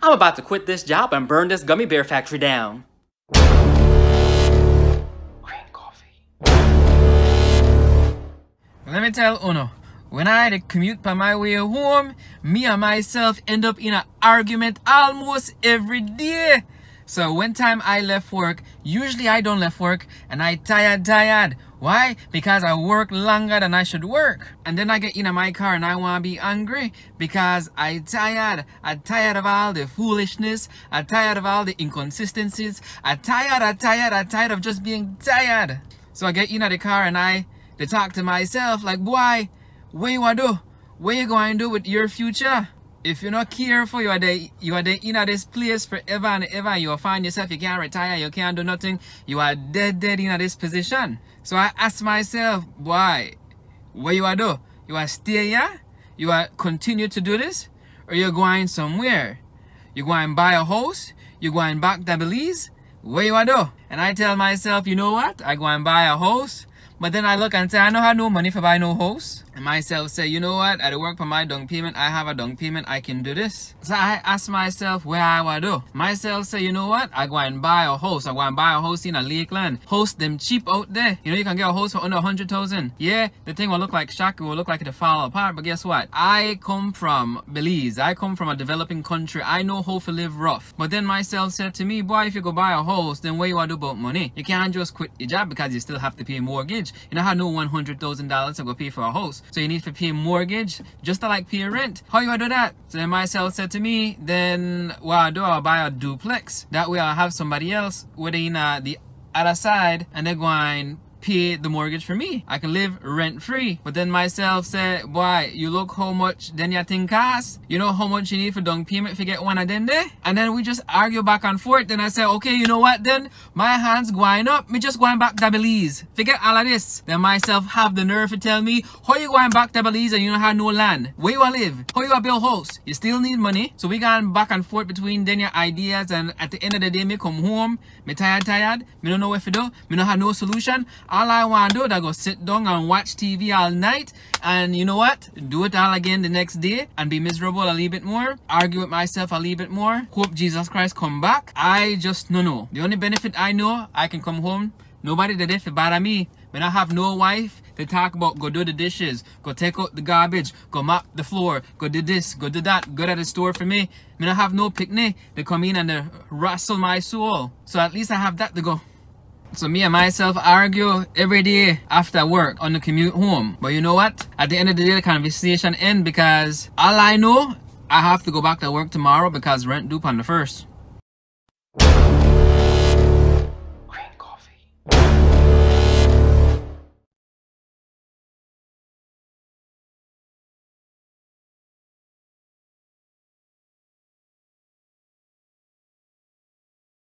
I'm about to quit this job and burn this gummy bear factory down. Green coffee. Let me tell Uno, when I had a commute by my way home, me and myself end up in an argument almost every day. So one time I left work, usually I don't left work, and I tired. Why? Because I work longer than I should work. And then I get in my car and I want to be angry because I tired. I'm tired of all the foolishness. I'm tired of all the inconsistencies. I'm tired of just being tired. So I get in the car and I talk to myself like, boy, what you want to do? What you going to do with your future? If you're not careful, you are there in this place forever and ever. You will find yourself, you can't retire, you can't do nothing. You are dead in this position. So I ask myself, why? What you are do? You are stay here? You are continue to do this? Or you're going somewhere? You going buy a house? You going back to Belize? What you are do? And I tell myself, you know what? I go and buy a house. But then I look and say, I don't have no money for buy no house. And myself say, you know what? I work for my down payment. I have a down payment. I can do this. So I ask myself where I want to do. Myself say, you know what? I go and buy a house. I go and buy a house in a Lakeland. House them cheap out there. You know, you can get a house for under 100,000. Yeah, the thing will look like shock. It will look like it'll fall apart. But guess what? I come from Belize. I come from a developing country. I know how to live rough. But then myself said to me, boy, if you go buy a house, then what you want to do about money? You can't just quit your job because you still have to pay mortgage. You know how no $100,000 to go pay for a house. So you need to pay mortgage just to like pay rent. How you do that? So then myself said to me, then what I do, I'll buy a duplex. That way I'll have somebody else within the other side and they're going pay the mortgage for me. I can live rent free. But then myself said, boy, you look how much then your thing costs. You know how much you need for down payment if you get one of them there? And then we just argue back and forth. Then I said, okay, you know what then? My hands going up. Me just going back to Belize. Forget all of this. Then myself have the nerve to tell me, how you going back to Belize and you don't have no land? Where you want to live? How you want to build a house? You still need money. So we going back and forth between then your ideas, and at the end of the day, me come home, me tired, me don't know what to do, me don't have no solution. All I want to do is go sit down and watch TV all night, and you know what? Do it all again the next day and be miserable a little bit more, argue with myself a little bit more, hope Jesus Christ come back. I just no know. The only benefit I know, I can come home, nobody did it for bother me. When I have no wife to talk about, go do the dishes, go take out the garbage, go mop the floor, go do this, go do that, go to the store for me. When I have no picnic, they come in and they wrestle my soul. So at least I have that to go. So me and myself argue every day after work on the commute home. But you know what? At the end of the day, the conversation ends because all I know, I have to go back to work tomorrow because rent due on the 1st.